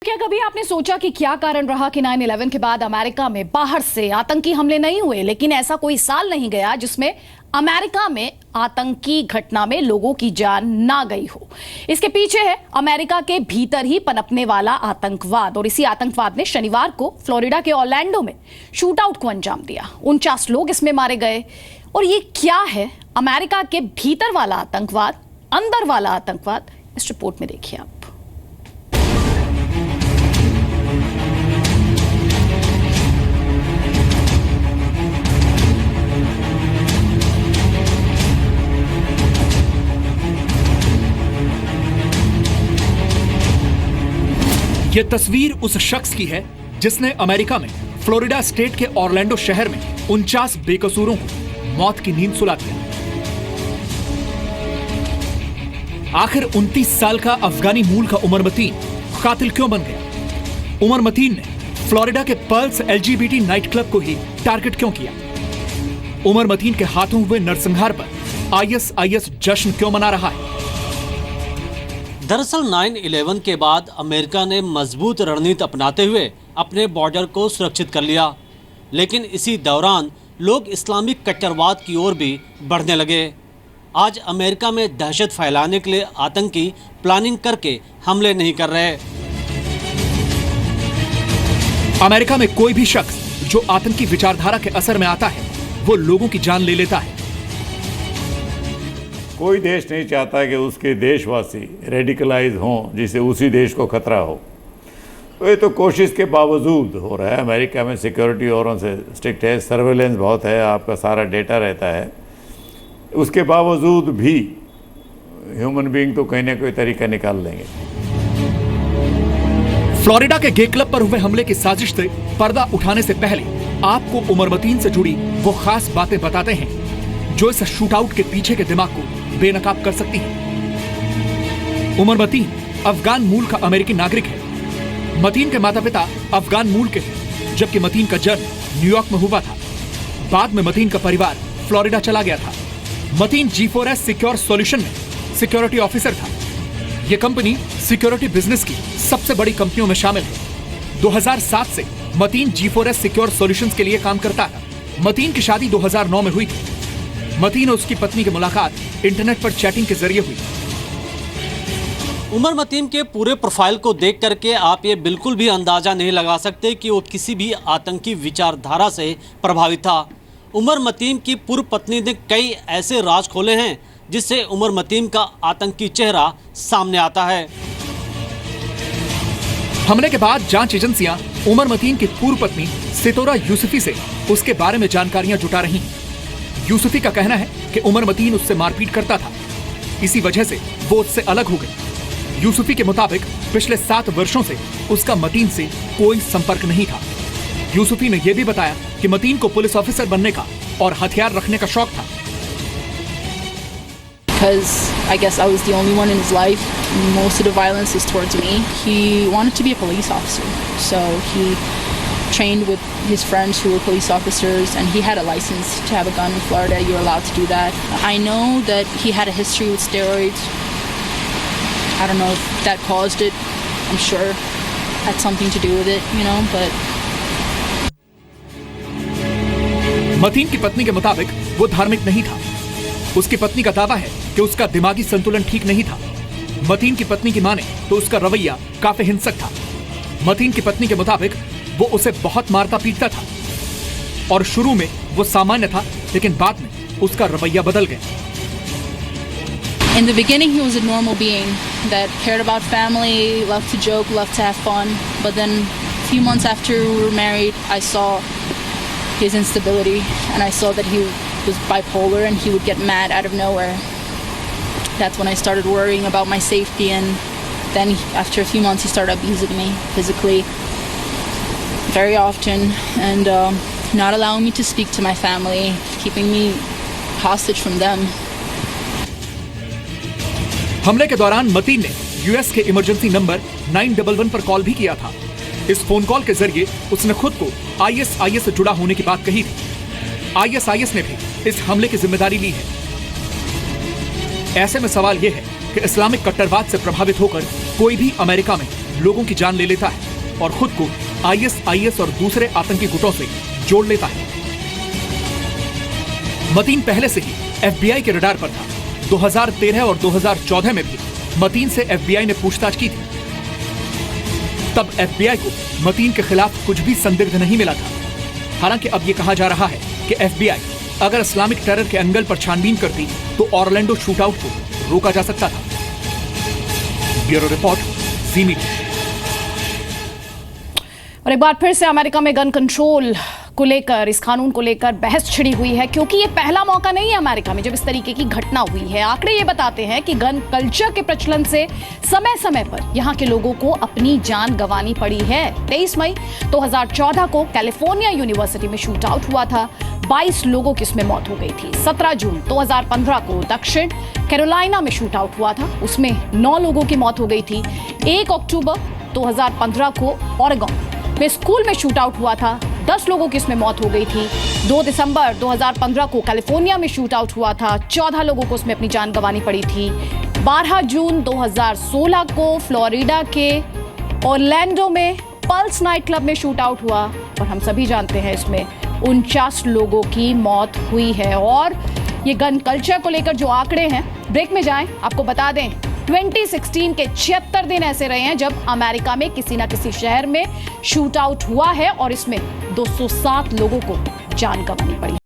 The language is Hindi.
क्या कभी आपने सोचा कि क्या कारण रहा कि 9/11 के बाद अमेरिका में बाहर से आतंकी हमले नहीं हुए, लेकिन ऐसा कोई साल नहीं गया जिसमें अमेरिका में आतंकी घटना में लोगों की जान ना गई हो। इसके पीछे है अमेरिका के भीतर ही पनपने वाला आतंकवाद, और इसी आतंकवाद ने शनिवार को फ्लोरिडा के ऑरलैंडो में शूटआउट को अंजाम दिया। 49 लोग इसमें मारे गए। और ये क्या है अमेरिका के भीतर वाला आतंकवाद, अंदर वाला आतंकवाद, इस रिपोर्ट में देखिए आप। ये तस्वीर उस शख्स की है जिसने अमेरिका में फ्लोरिडा स्टेट के ऑरलैंडो शहर में 49 बेकसूरों को मौत की नींद सुला दिया। आखिर 29 साल का अफगानी मूल का उमर मतीन कातिल क्यों बन गया? उमर मतीन ने फ्लोरिडा के पर्ल्स LGBT नाइट क्लब को ही टारगेट क्यों किया? उमर मतीन के हाथों हुए नरसंहार पर ISIS जश्न क्यों मना रहा है? दरअसल 9/11 के बाद अमेरिका ने मजबूत रणनीति अपनाते हुए अपने बॉर्डर को सुरक्षित कर लिया, लेकिन इसी दौरान लोग इस्लामिक कट्टरवाद की ओर भी बढ़ने लगे। आज अमेरिका में दहशत फैलाने के लिए आतंकी प्लानिंग करके हमले नहीं कर रहे। अमेरिका में कोई भी शख्स जो आतंकी विचारधारा के असर में आता है वो लोगों की जान ले लेता है। कोई देश नहीं चाहता कि उसके देशवासी रेडिकलाइज हों जिससे उसी देश को खतरा हो। तो ये तो कोशिश के बावजूद हो रहा है। अमेरिका में सिक्योरिटी औरों से स्ट्रिक्ट है, सर्वेलेंस बहुत है, आपका सारा डेटा रहता है। उसके बावजूद भी ह्यूमन बीइंग तो कहीं ना कोई तरीका निकाल लेंगे। फ्लोरिडा के गे क्लब पर हुए हमले की साजिश से पर्दा उठाने से पहले आपको उमर मतीन से जुड़ी वो खास बातें बताते हैं जो इस शूटआउट के पीछे के दिमाग को बेनकाब कर सकती है। उमर मतीन अफगान मूल का अमेरिकी नागरिक है। मतीन के माता पिता अफगान मूल के हैं, जबकि मतीन का जन्म न्यूयॉर्क में हुआ था। बाद में मतीन का परिवार फ्लोरिडा चला गया था। मतीन G4S सिक्योर सॉल्यूशन में सिक्योरिटी ऑफिसर था। यह कंपनी सिक्योरिटी बिजनेस की सबसे बड़ी कंपनियों में शामिल है। 2007 से मतीन G4S सिक्योर सॉल्यूशंस के लिए काम करता है। मतीन की शादी 2009 में हुई थी। मतीन और उसकी पत्नी की मुलाकात इंटरनेट पर चैटिंग के जरिए हुई। उमर मतीन के पूरे प्रोफाइल को देख करके आप ये बिल्कुल भी अंदाजा नहीं लगा सकते कि वो किसी भी आतंकी विचारधारा से प्रभावित था। उमर मतीन की पूर्व पत्नी ने कई ऐसे राज खोले हैं जिससे उमर मतीन का आतंकी चेहरा सामने आता है। हमले के बाद जांच एजेंसियां उमर मतीन की पूर्व पत्नी सितोरा यूसुफी से उसके बारे में जानकारियां जुटा रही हैं। यूसुफी का कहना है कि उमर मतीन उससे मारपीट करता था, इसी वजह से वो उससे अलग हो गई। यूसुफी के मुताबिक पिछले 7 वर्षों से उसका मतीन से कोई संपर्क नहीं था। यूसुफी ने यह भी बताया कि मतीन को पुलिस ऑफिसर बनने का और हथियार रखने का शौक था। Because I guess I was the only one in his life. Most of the violence is towards me. He wanted to be a police officer, so he trained with his friends who were police officers, and he had a license to have a gun in Florida. You're allowed to do that. I know that he had a history with steroids. I don't know if that caused it. I'm sure it had something to do with it, you know, but Mateen की पत्नी के मुताबिक वो धार्मिक नहीं था। उसकी पत्नी का दावा है कि उसका दिमागी संतुलन ठीक नहीं था। मतीन की पत्नी की माने तो उसका रवैया काफी हिंसक था। मतीन की पत्नी के मुताबिक वो उसे बहुत मारता पीटता था और शुरू में वो सामान्य था, लेकिन बाद में उसका रवैया बदल गया। in the beginning he was a normal being that cared about family, loved to joke, loved to have fun. But then a few months after we were married, I saw his instability, and I saw that he was bipolar and he would get mad out of nowhere. That's when I started worrying about my safety, and then after a few months he started abusing me physically very often, and not allowing me to speak to my family, keeping me hostage from them. हमले के दौरान मतीन ने यूएस के इमरजेंसी नंबर 911 पर कॉल भी किया था। इस फोन कॉल के जरिए उसने खुद को ISIS से जुड़ा होने की बात कही थी। ISIS ने भी इस हमले की जिम्मेदारी ली है। ऐसे में सवाल यह है कि इस्लामिक कट्टरवाद से प्रभावित होकर कोई भी अमेरिका में लोगों की जान ले लेता है और खुद को ISIS और दूसरे आतंकी गुटों से जोड़ लेता है। मतीन पहले से ही FBI के रडार पर था। 2013 और 2014 में भी मतीन से FBI ने पूछताछ की थी। तब FBI को मतीन के खिलाफ कुछ भी संदिग्ध नहीं मिला था। हालांकि अब यह कहा जा रहा है कि FBI अगर इस्लामिक टेरर के एंगल पर छानबीन करती तो ऑरलैंडो शूटआउट को रोका जा सकता था। ब्यूरो रिपोर्ट, ज़ी मीडिया। और एक बार फिर से अमेरिका में गन कंट्रोल को लेकर, इस कानून को लेकर बहस छिड़ी हुई है, क्योंकि ये पहला मौका नहीं है अमेरिका में जब इस तरीके की घटना हुई है। आंकड़े ये बताते हैं कि गन कल्चर के प्रचलन से समय समय पर यहाँ के लोगों को अपनी जान गंवानी पड़ी है। 23 मई 2014 को कैलिफोर्निया यूनिवर्सिटी में शूट आउट हुआ था। 22 लोगों की इसमें मौत हो गई थी। 17 जून 2015 को दक्षिण कैरोलिना में शूट आउट हुआ था, उसमें 9 लोगों की मौत हो गई थी। 1 अक्टूबर 2015 को ओरेगन में स्कूल में शूट आउट हुआ था, 10 लोगों की इसमें मौत हो गई थी। 2 दिसंबर 2015 को कैलिफोर्निया में शूट आउट हुआ था, 14 लोगों को उसमें अपनी जान गंवानी पड़ी थी। 12 जून 2016 को फ्लोरिडा के ऑरलैंडो में पल्स नाइट क्लब में शूट आउट हुआ और हम सभी जानते हैं इसमें 49 लोगों की मौत हुई है। और ये गन कल्चर को लेकर जो आंकड़े हैं, ब्रेक में जाएं, आपको बता दें 2016 के 76 दिन ऐसे रहे हैं जब अमेरिका में किसी ना किसी शहर में शूट आउट हुआ है और इसमें 207 लोगों को जान गंवानी पड़ी।